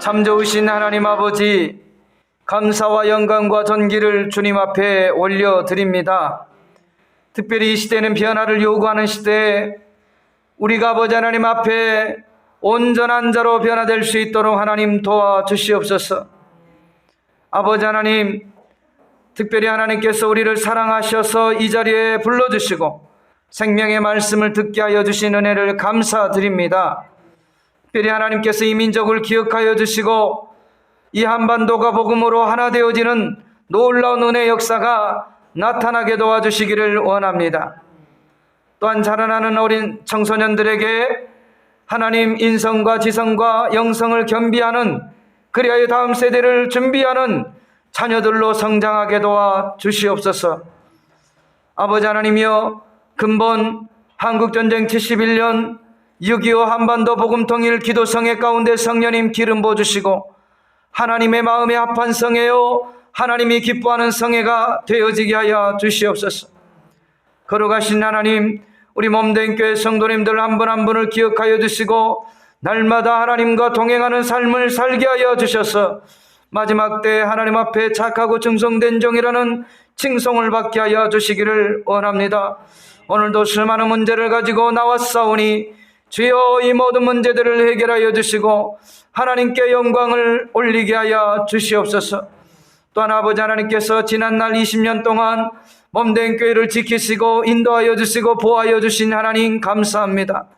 참 좋으신 하나님 아버지, 감사와 영광과 존귀를 주님 앞에 올려드립니다. 특별히 이 시대는 변화를 요구하는 시대에 우리가 아버지 하나님 앞에 온전한 자로 변화될 수 있도록 하나님 도와주시옵소서. 아버지 하나님, 특별히 하나님께서 우리를 사랑하셔서 이 자리에 불러주시고 생명의 말씀을 듣게 하여 주신 은혜를 감사드립니다. 특별히 하나님께서 이 민족을 기억하여 주시고 이 한반도가 복음으로 하나 되어지는 놀라운 은혜의 역사가 나타나게 도와주시기를 원합니다. 또한 자라나는 어린 청소년들에게 하나님 인성과 지성과 영성을 겸비하는, 그리하여 다음 세대를 준비하는 자녀들로 성장하게 도와주시옵소서. 아버지 하나님이여, 근본 한국전쟁 71년 6.25 한반도 복음통일 기도성회 가운데 성령님 기름 부어주시고 하나님의 마음에 합한 성회요 하나님이 기뻐하는 성회가 되어지게 하여 주시옵소서. 걸어가신 하나님, 우리 몸된 교회 성도님들 한 분 한 분을 기억하여 주시고 날마다 하나님과 동행하는 삶을 살게 하여 주셔서 마지막 때 하나님 앞에 착하고 충성된 종이라는 칭송을 받게 하여 주시기를 원합니다. 오늘도 수많은 문제를 가지고 나왔사오니 주여 이 모든 문제들을 해결하여 주시고 하나님께 영광을 올리게 하여 주시옵소서. 또한 아버지 하나님께서 지난날 20년 동안 몸된 교회를 지키시고 인도하여 주시고 보호하여 주신 하나님 감사합니다.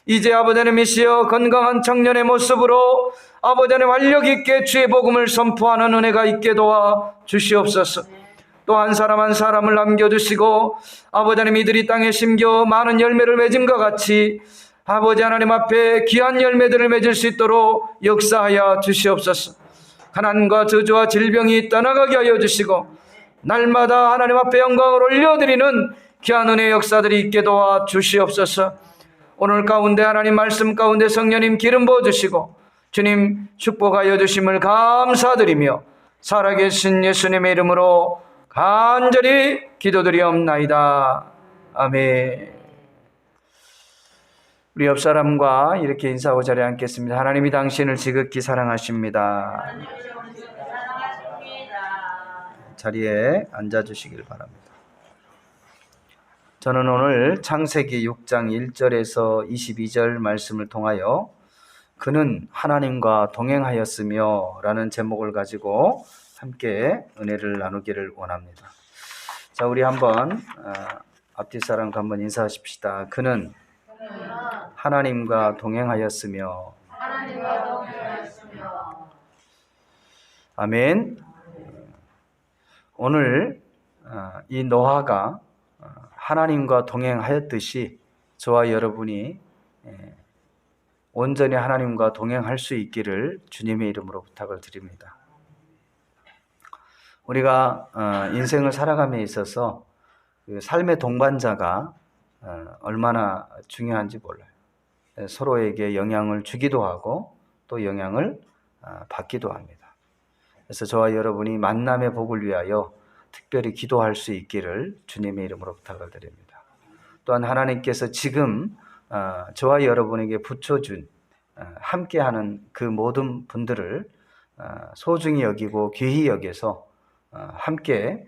이제 아버지 하나님이시여 건강한 청년의 모습으로 아버지 하나님 활력 있게 주의 복음을 선포하는 은혜가 있게 도와 주시옵소서. 또 한 사람 한 사람을 남겨주시고 아버지 하나님 이들이 땅에 심겨 많은 열매를 맺음과 같이 아버지 하나님 앞에 귀한 열매들을 맺을 수 있도록 역사하여 주시옵소서. 가난과 저주와 질병이 떠나가게 하여 주시고 날마다 하나님 앞에 영광을 올려드리는 귀한 은혜의 역사들이 있게 도와 주시옵소서. 오늘 가운데 하나님 말씀 가운데 성령님 기름 부어주시고 주님 축복하여 주심을 감사드리며 살아계신 예수님의 이름으로 간절히 기도드리옵나이다. 아멘. 우리 옆 사람과 이렇게 인사하고 자리에 앉겠습니다. 하나님이 당신을 지극히 사랑하십니다. 자리에 앉아주시길 바랍니다. 저는 오늘 창세기 6장 1절에서 22절 말씀을 통하여 그는 하나님과 동행하였으며 라는 제목을 가지고 함께 은혜를 나누기를 원합니다. 자, 우리 한번 앞뒤 사람과 한번 인사하십시다. 그는 하나님과 동행하였으며. 아멘. 오늘 이 노아가 하나님과 동행하였듯이 저와 여러분이 온전히 하나님과 동행할 수 있기를 주님의 이름으로 부탁을 드립니다. 우리가 인생을 살아감에 있어서 그 삶의 동반자가 얼마나 중요한지 몰라요. 서로에게 영향을 주기도 하고 또 영향을 받기도 합니다. 그래서 저와 여러분이 만남의 복을 위하여 특별히 기도할 수 있기를 주님의 이름으로 부탁을 드립니다. 또한 하나님께서 지금 저와 여러분에게 붙여준 함께하는 그 모든 분들을 소중히 여기고 귀히 여겨서 함께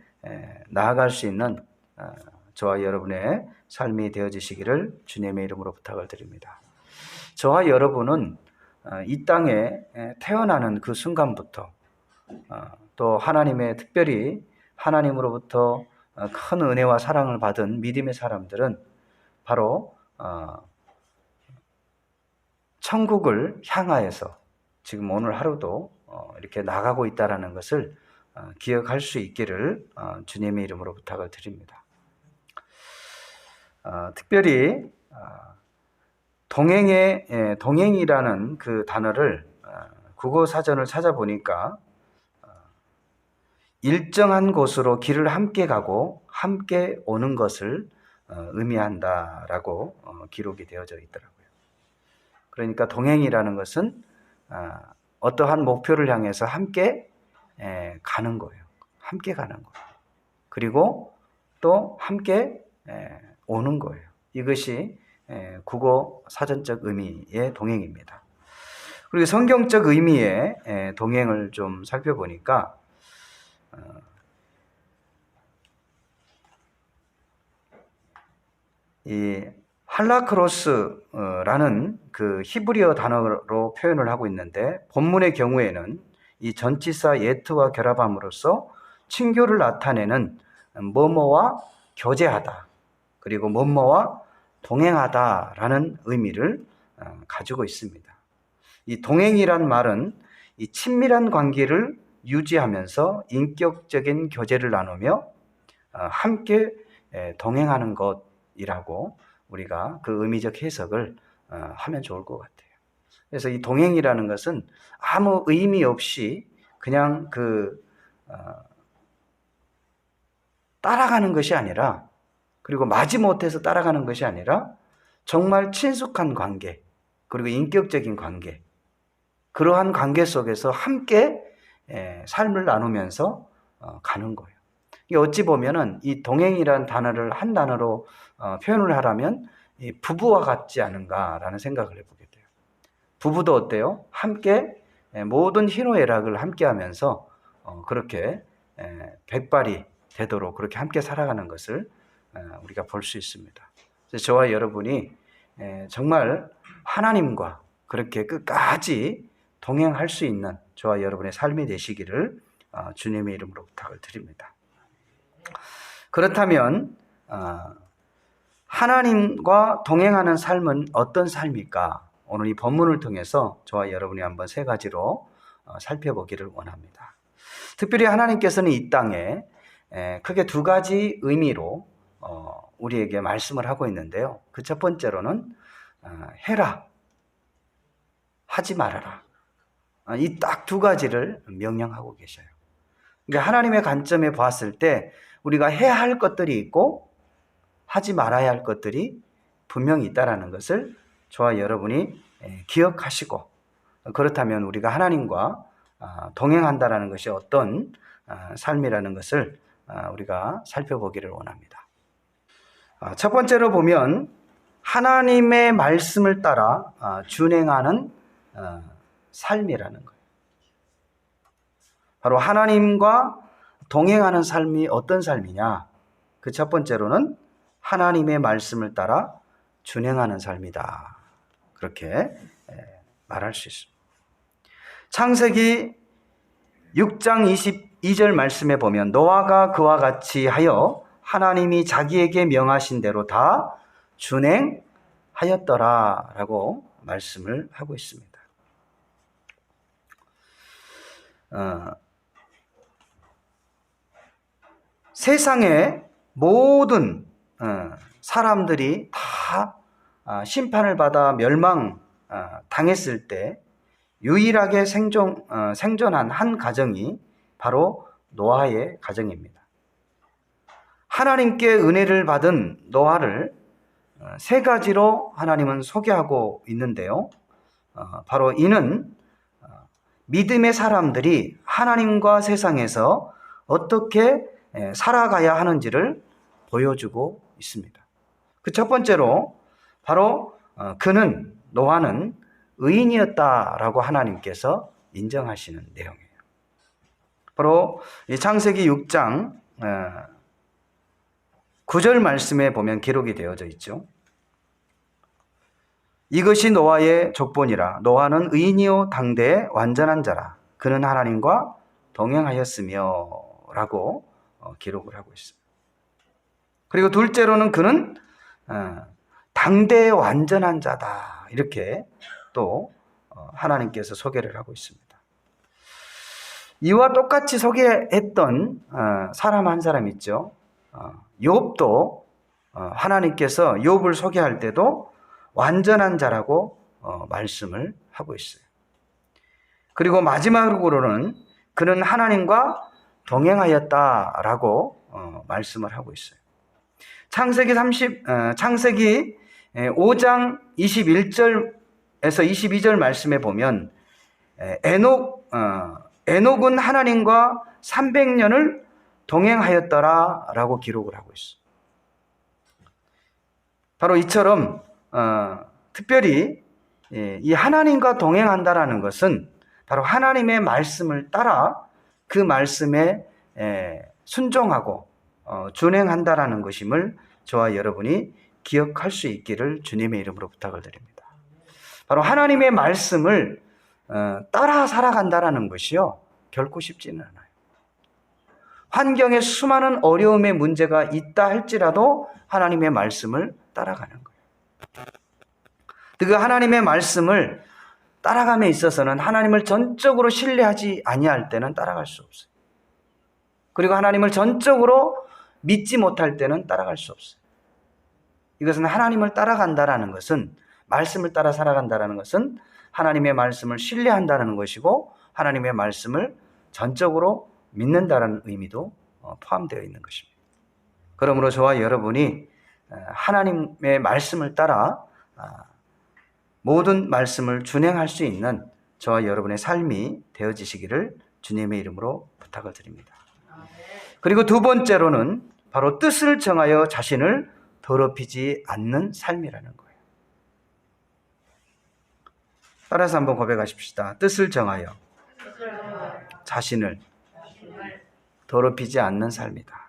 나아갈 수 있는 저와 여러분의 삶이 되어지시기를 주님의 이름으로 부탁을 드립니다. 저와 여러분은 이 땅에 태어나는 그 순간부터 또 하나님의 특별히 하나님으로부터 큰 은혜와 사랑을 받은 믿음의 사람들은 바로 천국을 향하여서 지금 오늘 하루도 이렇게 나가고 있다는 것을 기억할 수 있기를 주님의 이름으로 부탁을 드립니다. 특별히 동행이라는 그 단어를 국어사전을 찾아보니까 일정한 곳으로 길을 함께 가고 함께 오는 것을 의미한다라고 기록이 되어져 있더라고요. 그러니까 동행이라는 것은 어떠한 목표를 향해서 함께 가는 거예요. 함께 가는 거예요. 그리고 또 함께 오는 거예요. 이것이 국어 사전적 의미의 동행입니다. 그리고 성경적 의미의 동행을 좀 살펴보니까 이 할라크로스라는 그 히브리어 단어로 표현을 하고 있는데, 본문의 경우에는 이 전치사 예트와 결합함으로써 친교를 나타내는 뭐뭐와 교제하다, 그리고 뭐뭐와 동행하다라는 의미를 가지고 있습니다. 이 동행이란 말은 이 친밀한 관계를 유지하면서 인격적인 교제를 나누며 함께 동행하는 것이라고 우리가 그 의미적 해석을 하면 좋을 것 같아요. 그래서 이 동행이라는 것은 아무 의미 없이 그냥 따라가는 것이 아니라, 그리고 마지못해서 따라가는 것이 아니라 정말 친숙한 관계, 그리고 인격적인 관계, 그러한 관계 속에서 함께 삶을 나누면서 가는 거예요. 어찌 보면은 이 동행이라는 단어를 한 단어로 표현을 하라면 이 부부와 같지 않은가라는 생각을 해보게 돼요. 부부도 어때요? 함께 모든 희노애락을 함께 하면서 그렇게 백발이 되도록 그렇게 함께 살아가는 것을 우리가 볼 수 있습니다. 그래서 저와 여러분이 정말 하나님과 그렇게 끝까지 동행할 수 있는 저와 여러분의 삶이 되시기를 주님의 이름으로 부탁을 드립니다. 그렇다면 하나님과 동행하는 삶은 어떤 삶일까? 오늘 이 본문을 통해서 저와 여러분이 한번 세 가지로 살펴보기를 원합니다. 특별히 하나님께서는 이 땅에 크게 두 가지 의미로 우리에게 말씀을 하고 있는데요. 그 첫 번째로는 해라, 하지 말아라, 이 딱 두 가지를 명령하고 계셔요. 그러니까 하나님의 관점에 봤을 때 우리가 해야 할 것들이 있고 하지 말아야 할 것들이 분명히 있다는 것을 저와 여러분이 기억하시고, 그렇다면 우리가 하나님과 동행한다는 것이 어떤 삶이라는 것을 우리가 살펴보기를 원합니다. 첫 번째로 보면 하나님의 말씀을 따라 준행하는 삶이라는 거예요. 바로 하나님과 동행하는 삶이 어떤 삶이냐? 그 첫 번째로는 하나님의 말씀을 따라 준행하는 삶이다, 그렇게 말할 수 있습니다. 창세기 6장 22절 말씀에 보면 노아가 그와 같이 하여 하나님이 자기에게 명하신 대로 다 준행하였더라 라고 말씀을 하고 있습니다. 세상의 모든 사람들이 다 심판을 받아 멸망당했을 때 유일하게 생존한 한 가정이 바로 노아의 가정입니다. 하나님께 은혜를 받은 노아를 세 가지로 하나님은 소개하고 있는데요. 바로 이는 믿음의 사람들이 하나님과 세상에서 어떻게 살아가야 하는지를 보여주고 있습니다. 그 첫 번째로 바로 노아는 의인이었다라고 하나님께서 인정하시는 내용이에요. 바로 창세기 6장 9절 말씀에 보면 기록이 되어져 있죠. 이것이 노아의 족본이라. 노아는 의인이요 당대의 완전한 자라. 그는 하나님과 동행하였으며 라고 기록을 하고 있습니다. 그리고 둘째로는 그는 당대의 완전한 자다, 이렇게 또 하나님께서 소개를 하고 있습니다. 이와 똑같이 소개했던 사람 한 사람 있죠. 욥도 하나님께서 욥을 소개할 때도 완전한 자라고 말씀을 하고 있어요. 그리고 마지막으로는 그는 하나님과 동행하였다라고 말씀을 하고 있어요. 창세기 5장 21절에서 22절 말씀에 보면 에녹은 하나님과 300년을 동행하였더라라고 기록을 하고 있어요. 바로 이처럼 특별히 이 하나님과 동행한다라는 것은 바로 하나님의 말씀을 따라 그 말씀에 순종하고 준행한다라는 것임을 저와 여러분이 기억할 수 있기를 주님의 이름으로 부탁을 드립니다. 바로 하나님의 말씀을 따라 살아간다라는 것이요, 결코 쉽지는 않아요. 환경에 수많은 어려움의 문제가 있다 할지라도 하나님의 말씀을 따라가는 거예요. 그 하나님의 말씀을 따라감에 있어서는 하나님을 전적으로 신뢰하지 아니할 때는 따라갈 수 없어요. 그리고 하나님을 전적으로 믿지 못할 때는 따라갈 수 없어요. 이것은 하나님을 따라간다라는 것은, 말씀을 따라 살아간다라는 것은 하나님의 말씀을 신뢰한다는 것이고 하나님의 말씀을 전적으로 믿는다라는 의미도 포함되어 있는 것입니다. 그러므로 저와 여러분이 하나님의 말씀을 따라 모든 말씀을 준행할 수 있는 저와 여러분의 삶이 되어지시기를 주님의 이름으로 부탁을 드립니다. 그리고 두 번째로는 바로 뜻을 정하여 자신을 더럽히지 않는 삶이라는 거예요. 따라서 한번 고백하십시다. 뜻을 정하여 자신을 더럽히지 않는 삶이다.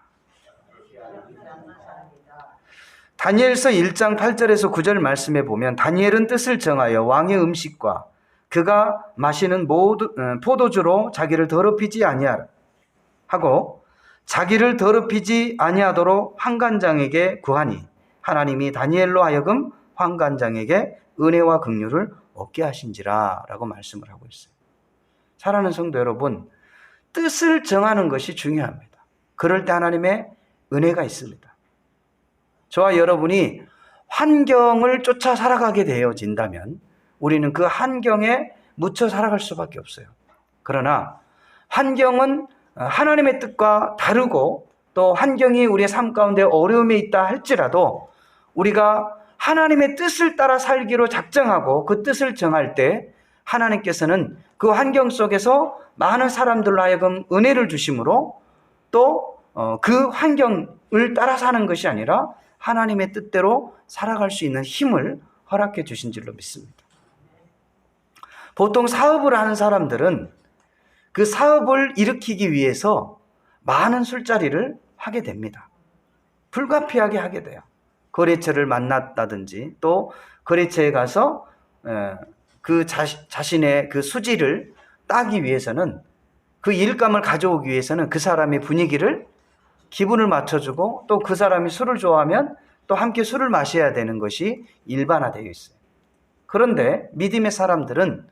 다니엘서 1장 8절에서 9절 말씀에 보면 다니엘은 뜻을 정하여 왕의 음식과 그가 마시는 포도주로 자기를 더럽히지 아니하고 자기를 더럽히지 아니하도록 환관장에게 구하니 하나님이 다니엘로 하여금 환관장에게 은혜와 긍휼을 얻게 하신지라 라고 말씀을 하고 있어요. 사랑하는 성도 여러분, 뜻을 정하는 것이 중요합니다. 그럴 때 하나님의 은혜가 있습니다. 저와 여러분이 환경을 쫓아 살아가게 되어진다면 우리는 그 환경에 묻혀 살아갈 수밖에 없어요. 그러나 환경은 하나님의 뜻과 다르고 또 환경이 우리의 삶 가운데 어려움에 있다 할지라도 우리가 하나님의 뜻을 따라 살기로 작정하고 그 뜻을 정할 때 하나님께서는 그 환경 속에서 많은 사람들로 하여금 은혜를 주심으로 또 그 환경을 따라 사는 것이 아니라 하나님의 뜻대로 살아갈 수 있는 힘을 허락해 주신 줄로 믿습니다. 보통 사업을 하는 사람들은 그 사업을 일으키기 위해서 많은 술자리를 하게 됩니다. 불가피하게 하게 돼요. 거래처를 만났다든지 또 거래처에 가서 그 자신의 그 수지를 따기 위해서는, 그 일감을 가져오기 위해서는 그 사람의 분위기를, 기분을 맞춰주고 또 그 사람이 술을 좋아하면 또 함께 술을 마셔야 되는 것이 일반화되어 있어요. 그런데 믿음의 사람들은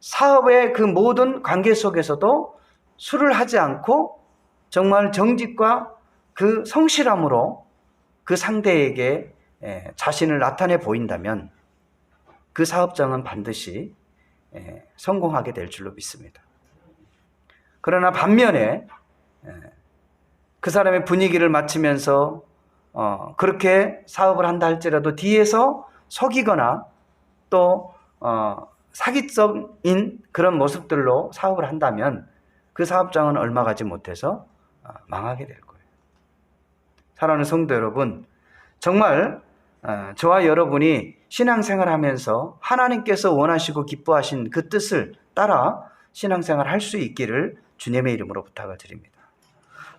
사업의 그 모든 관계 속에서도 술을 하지 않고 정말 정직과 그 성실함으로 그 상대에게 자신을 나타내 보인다면 그 사업장은 반드시 성공하게 될 줄로 믿습니다. 그러나 반면에 그 사람의 분위기를 맞추면서 그렇게 사업을 한다 할지라도 뒤에서 속이거나 또 사기적인 그런 모습들로 사업을 한다면 그 사업장은 얼마 가지 못해서 망하게 될 거예요. 사랑하는 성도 여러분, 정말 저와 여러분이 신앙생활을 하면서 하나님께서 원하시고 기뻐하신 그 뜻을 따라 신앙생활을 할 수 있기를 주님의 이름으로 부탁을 드립니다.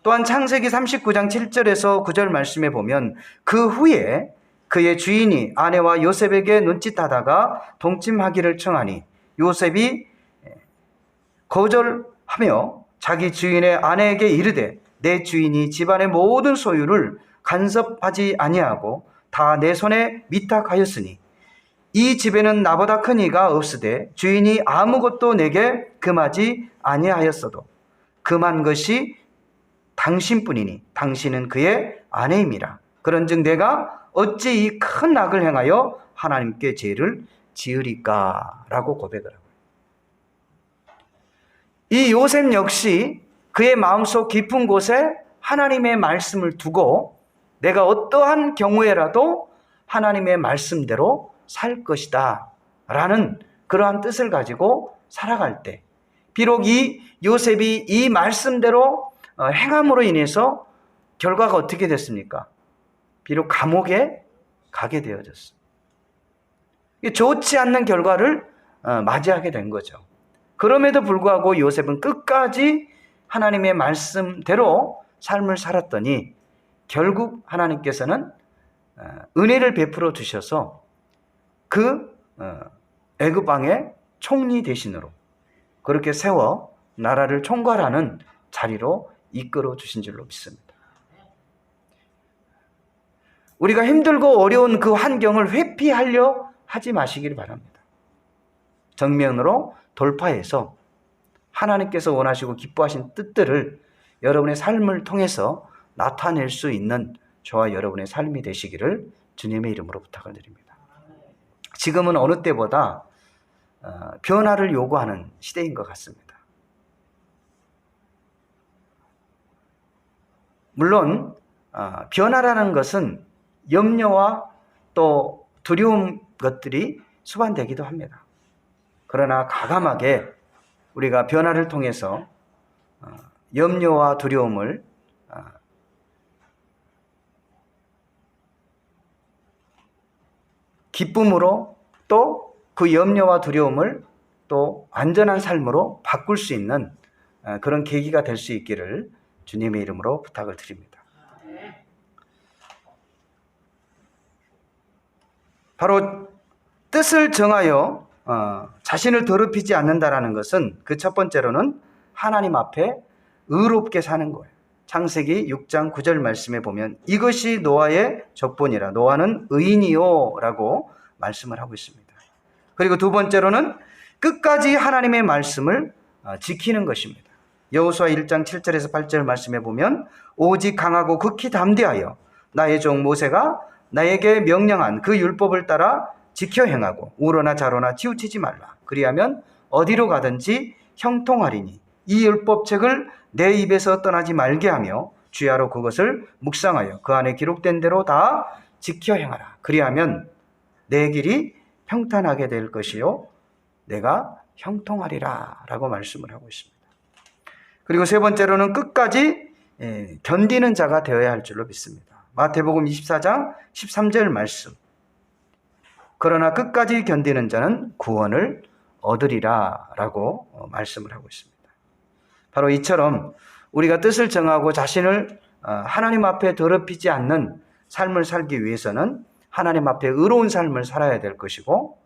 또한 창세기 39장 7절에서 9절 말씀에 보면 그 후에 그의 주인이 아내와 요셉에게 눈짓하다가 동침하기를 청하니 요셉이 거절하며 자기 주인의 아내에게 이르되 내 주인이 집안의 모든 소유를 간섭하지 아니하고 다 내 손에 위탁하였으니 이 집에는 나보다 큰 이가 없으되 주인이 아무것도 내게 금하지 아니하였어도 금한 것이 당신뿐이니 당신은 그의 아내임이라. 그런즉 내가 어찌 이 큰 악을 행하여 하나님께 죄를 지으리까 라고 고백을 하고, 이 요셉 역시 그의 마음속 깊은 곳에 하나님의 말씀을 두고 내가 어떠한 경우에라도 하나님의 말씀대로 살 것이다 라는 그러한 뜻을 가지고 살아갈 때, 비록 이 요셉이 이 말씀대로 행함으로 인해서 결과가 어떻게 됐습니까? 비록 감옥에 가게 되어졌어요. 좋지 않는 결과를 맞이하게 된 거죠. 그럼에도 불구하고 요셉은 끝까지 하나님의 말씀대로 삶을 살았더니 결국 하나님께서는 은혜를 베풀어 주셔서 그 애굽 왕의 총리 대신으로 그렇게 세워 나라를 총괄하는 자리로 이끌어 주신 줄로 믿습니다. 우리가 힘들고 어려운 그 환경을 회피하려 하지 마시길 바랍니다. 정면으로 돌파해서 하나님께서 원하시고 기뻐하신 뜻들을 여러분의 삶을 통해서 나타낼 수 있는 저와 여러분의 삶이 되시기를 주님의 이름으로 부탁을 드립니다. 지금은 어느 때보다 변화를 요구하는 시대인 것 같습니다. 물론 변화라는 것은 염려와 또 두려움 것들이 수반되기도 합니다. 그러나 과감하게 우리가 변화를 통해서 염려와 두려움을 기쁨으로 또 그 염려와 두려움을 또 안전한 삶으로 바꿀 수 있는 그런 계기가 될 수 있기를 주님의 이름으로 부탁을 드립니다. 바로 뜻을 정하여 자신을 더럽히지 않는다라는 것은 그 첫 번째로는 하나님 앞에 의롭게 사는 거예요. 창세기 6장 9절 말씀에 보면 이것이 노아의 족본이라 노아는 의인이요 라고 말씀을 하고 있습니다. 그리고 두 번째로는 끝까지 하나님의 말씀을 지키는 것입니다. 여호수아 1장 7절에서 8절 말씀에 보면 오직 강하고 극히 담대하여 나의 종 모세가 나에게 명령한 그 율법을 따라 지켜 행하고 우로나 좌로나 치우치지 말라. 그리하면 어디로 가든지 형통하리니 이 율법책을 내 입에서 떠나지 말게 하며 주야로 그것을 묵상하여 그 안에 기록된 대로 다 지켜 행하라. 그리하면 내 길이 평탄하게 될 것이요 내가 형통하리라 라고 말씀을 하고 있습니다. 그리고 세 번째로는 끝까지 견디는 자가 되어야 할 줄로 믿습니다. 마태복음 24장 13절 말씀. 그러나 끝까지 견디는 자는 구원을 얻으리라 라고 말씀을 하고 있습니다. 바로 이처럼 우리가 뜻을 정하고 자신을 하나님 앞에 더럽히지 않는 삶을 살기 위해서는 하나님 앞에 의로운 삶을 살아야 될 것이고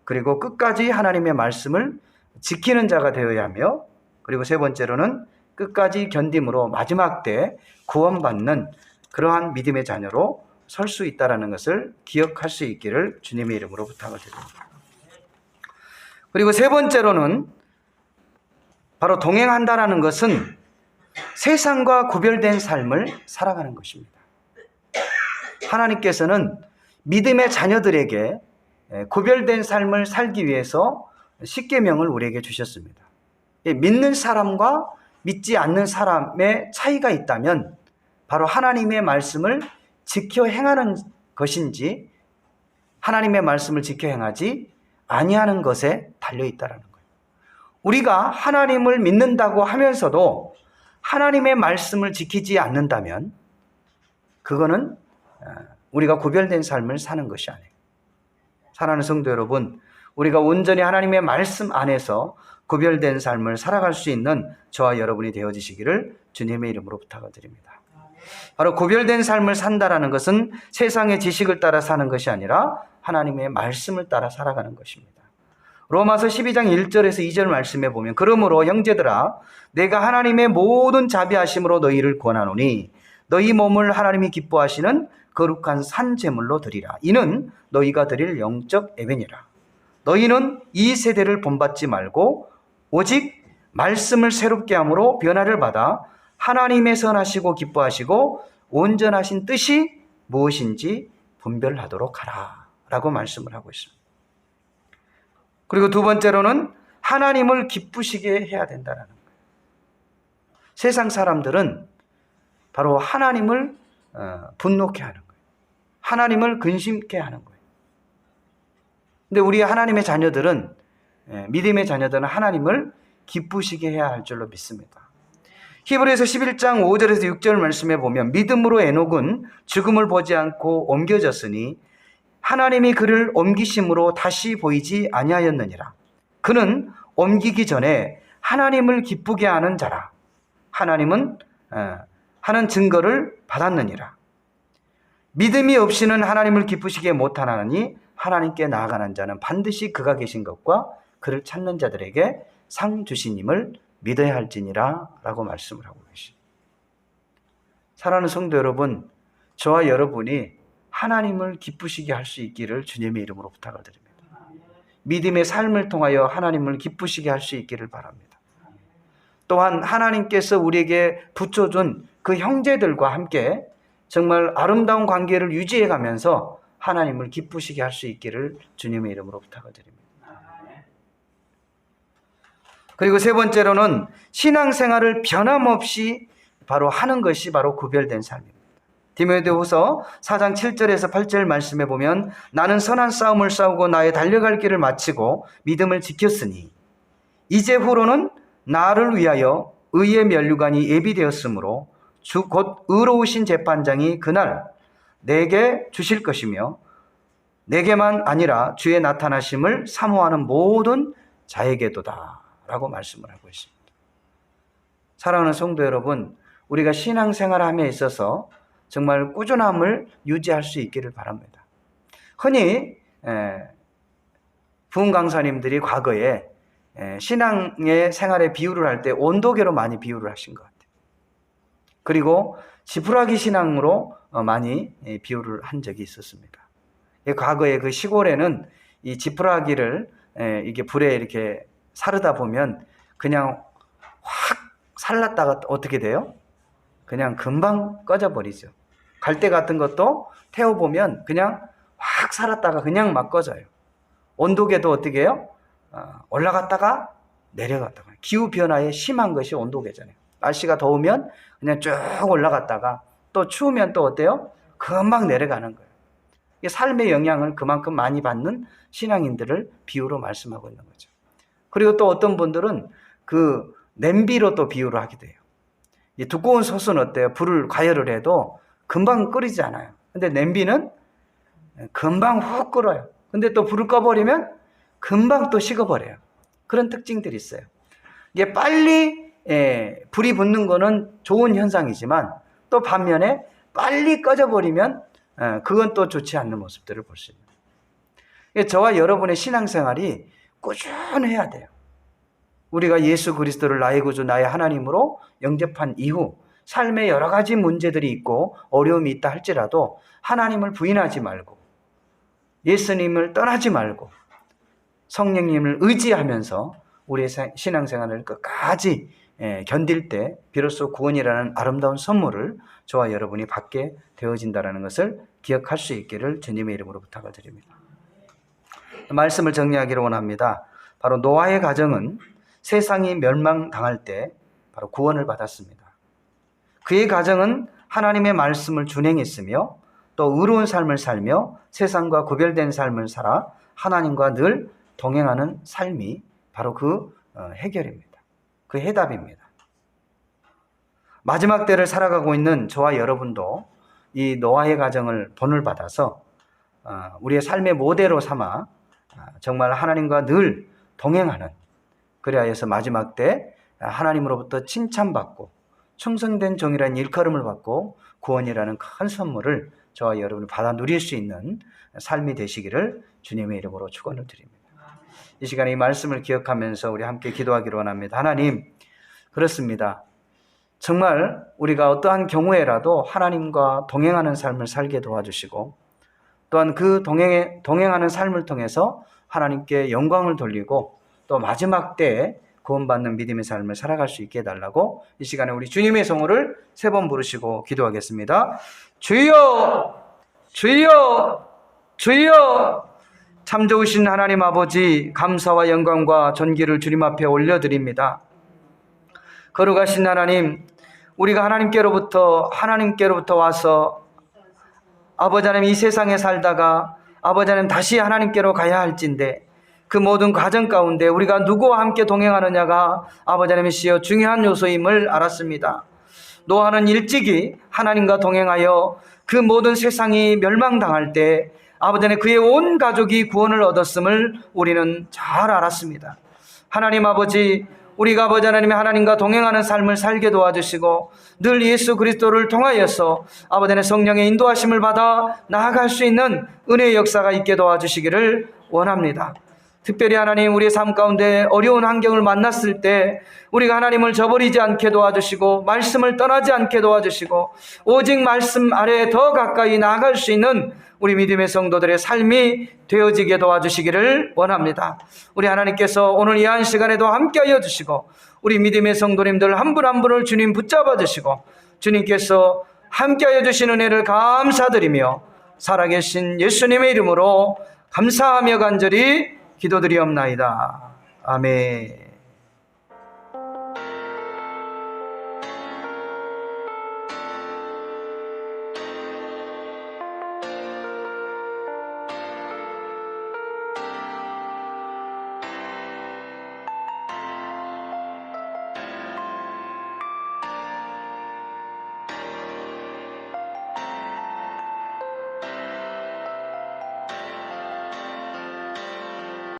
그리고 끝까지 하나님의 말씀을 지키는 자가 되어야 하며 그리고 세 번째로는 끝까지 견딤으로 마지막 때 구원받는 그러한 믿음의 자녀로 설 수 있다는 것을 기억할 수 있기를 주님의 이름으로 부탁을 드립니다. 그리고 세 번째로는 바로 동행한다라는 것은 세상과 구별된 삶을 살아가는 것입니다. 하나님께서는 믿음의 자녀들에게 구별된 삶을 살기 위해서 십계명을 우리에게 주셨습니다. 믿는 사람과 믿지 않는 사람의 차이가 있다면 바로 하나님의 말씀을 지켜 행하는 것인지 하나님의 말씀을 지켜 행하지 아니하는 것에 달려있다는 거예요. 우리가 하나님을 믿는다고 하면서도 하나님의 말씀을 지키지 않는다면 그거는 우리가 구별된 삶을 사는 것이 아니에요. 사랑하는 성도 여러분, 우리가 온전히 하나님의 말씀 안에서 구별된 삶을 살아갈 수 있는 저와 여러분이 되어지시기를 주님의 이름으로 부탁을 드립니다. 바로 구별된 삶을 산다라는 것은 세상의 지식을 따라 사는 것이 아니라 하나님의 말씀을 따라 살아가는 것입니다. 로마서 12장 1절에서 2절 말씀에 보면 그러므로 형제들아 내가 하나님의 모든 자비하심으로 너희를 권하노니 너희 몸을 하나님이 기뻐하시는 거룩한 산 제물로 드리라. 이는 너희가 드릴 영적 예배니라. 너희는 이 세대를 본받지 말고 오직 말씀을 새롭게 함으로 변화를 받아 하나님의 선하시고 기뻐하시고 온전하신 뜻이 무엇인지 분별하도록 하라 라고 말씀을 하고 있습니다. 그리고 두 번째로는 하나님을 기쁘시게 해야 된다는 거예요. 세상 사람들은 바로 하나님을 분노케 하는 거예요. 하나님을 근심케 하는 거예요. 근데 우리 하나님의 자녀들은 믿음의 자녀들은 하나님을 기쁘시게 해야 할 줄로 믿습니다. 히브리서 11장 5절에서 6절 말씀에 보면 믿음으로 에녹은 죽음을 보지 않고 옮겨졌으니 하나님이 그를 옮기심으로 다시 보이지 아니하였느니라. 그는 옮기기 전에 하나님을 기쁘게 하는 자라. 하나님은 하는 증거를 받았느니라. 믿음이 없이는 하나님을 기쁘시게 못하나니 하나님께 나아가는 자는 반드시 그가 계신 것과 그를 찾는 자들에게 상 주시님을 믿어야 할지니라 라고 말씀을 하고 계십니다. 사랑하는 성도 여러분, 저와 여러분이 하나님을 기쁘시게 할 수 있기를 주님의 이름으로 부탁을 드립니다. 믿음의 삶을 통하여 하나님을 기쁘시게 할 수 있기를 바랍니다. 또한 하나님께서 우리에게 붙여준 그 형제들과 함께 정말 아름다운 관계를 유지해 가면서 하나님을 기쁘시게 할 수 있기를 주님의 이름으로 부탁을 드립니다. 그리고 세 번째로는 신앙생활을 변함없이 바로 하는 것이 바로 구별된 삶입니다. 디모데후서 4장 7절에서 8절 말씀에 보면 나는 선한 싸움을 싸우고 나의 달려갈 길을 마치고 믿음을 지켰으니 이제 후로는 나를 위하여 의의 면류관이 예비되었으므로 주 곧 의로우신 재판장이 그날 내게 주실 것이며 내게만 아니라 주의 나타나심을 사모하는 모든 자에게도다 라고 말씀을 하고 있습니다. 사랑하는 성도 여러분, 우리가 신앙생활함에 있어서 정말 꾸준함을 유지할 수 있기를 바랍니다. 흔히 부흥 강사님들이 과거에 신앙의 생활에 비유를 할 때 온도계로 많이 비유를 하신 것 같아요. 그리고 지푸라기 신앙으로 많이 비유를 한 적이 있었습니다. 과거에 그 시골에는 이 지푸라기를 이게 불에 이렇게 사르다 보면 그냥 확 살랐다가 어떻게 돼요? 그냥 금방 꺼져버리죠. 갈대 같은 것도 태워보면 그냥 확 살았다가 그냥 막 꺼져요. 온도계도 어떻게 해요? 올라갔다가 내려갔다가. 기후변화에 심한 것이 온도계잖아요. 날씨가 더우면 그냥 쭉 올라갔다가 또 추우면 또 어때요? 금방 내려가는 거예요. 이게 삶의 영향을 그만큼 많이 받는 신앙인들을 비유로 말씀하고 있는 거죠. 그리고 또 어떤 분들은 그 냄비로 또 비유를 하기도 해요. 이 두꺼운 솥은 어때요? 불을 과열을 해도 금방 끓이지 않아요. 근데 냄비는 금방 훅 끓어요. 근데 또 불을 꺼버리면 금방 또 식어버려요. 그런 특징들이 있어요. 이게 빨리 불이 붙는 거는 좋은 현상이지만 또 반면에 빨리 꺼져버리면 그건 또 좋지 않는 모습들을 볼 수 있는. 저와 여러분의 신앙생활이 꾸준해야 돼요. 우리가 예수 그리스도를 나의 구주 나의 하나님으로 영접한 이후 삶에 여러 가지 문제들이 있고 어려움이 있다 할지라도 하나님을 부인하지 말고 예수님을 떠나지 말고 성령님을 의지하면서 우리의 신앙생활을 끝까지 견딜 때 비로소 구원이라는 아름다운 선물을 저와 여러분이 받게 되어진다는 것을 기억할 수 있기를 주님의 이름으로 부탁을 드립니다. 말씀을 정리하기를 원합니다. 바로 노아의 가정은 세상이 멸망당할 때 바로 구원을 받았습니다. 그의 가정은 하나님의 말씀을 준행했으며 또 의로운 삶을 살며 세상과 구별된 삶을 살아 하나님과 늘 동행하는 삶이 바로 그 해결입니다. 그 해답입니다. 마지막 때를 살아가고 있는 저와 여러분도 이 노아의 가정을 본을 받아서 우리의 삶의 모델로 삼아 정말 하나님과 늘 동행하는, 그리하여서 마지막 때 하나님으로부터 칭찬받고 충성된 종이라는 일컬음을 받고 구원이라는 큰 선물을 저와 여러분이 받아 누릴 수 있는 삶이 되시기를 주님의 이름으로 축원을 드립니다. 이 시간에 이 말씀을 기억하면서 우리 함께 기도하기를 원합니다. 하나님, 그렇습니다. 정말 우리가 어떠한 경우에라도 하나님과 동행하는 삶을 살게 도와주시고 또한 그 동행하는 삶을 통해서 하나님께 영광을 돌리고 또 마지막 때에 구원받는 믿음의 삶을 살아갈 수 있게 해달라고 이 시간에 우리 주님의 성호를 3번 부르시고 기도하겠습니다. 주여! 주여! 주여! 참 좋으신 하나님 아버지, 감사와 영광과 존귀를 주님 앞에 올려드립니다. 거룩하신 하나님, 우리가 하나님께로부터 와서 아버지 하나님 이 세상에 살다가 아버지 하나님 다시 하나님께로 가야 할진데 그 모든 과정 가운데 우리가 누구와 함께 동행하느냐가 아버지 하나님이시여 중요한 요소임을 알았습니다. 노아는 일찍이 하나님과 동행하여 그 모든 세상이 멸망당할 때 아버지는 그의 온 가족이 구원을 얻었음을 우리는 잘 알았습니다. 하나님 아버지, 우리가 아버지 하나님의 하나님과 동행하는 삶을 살게 도와주시고 늘 예수 그리스도를 통하여서 아버지의 성령의 인도하심을 받아 나아갈 수 있는 은혜의 역사가 있게 도와주시기를 원합니다. 특별히 하나님, 우리의 삶 가운데 어려운 환경을 만났을 때 우리가 하나님을 저버리지 않게 도와주시고 말씀을 떠나지 않게 도와주시고 오직 말씀 아래에 더 가까이 나아갈 수 있는 우리 믿음의 성도들의 삶이 되어지게 도와주시기를 원합니다. 우리 하나님께서 오늘 이 한 시간에도 함께하여 주시고 우리 믿음의 성도님들 한 분 한 분을 주님 붙잡아 주시고 주님께서 함께하여 주신 은혜를 감사드리며 살아계신 예수님의 이름으로 감사하며 간절히 기도드리옵나이다. 아멘.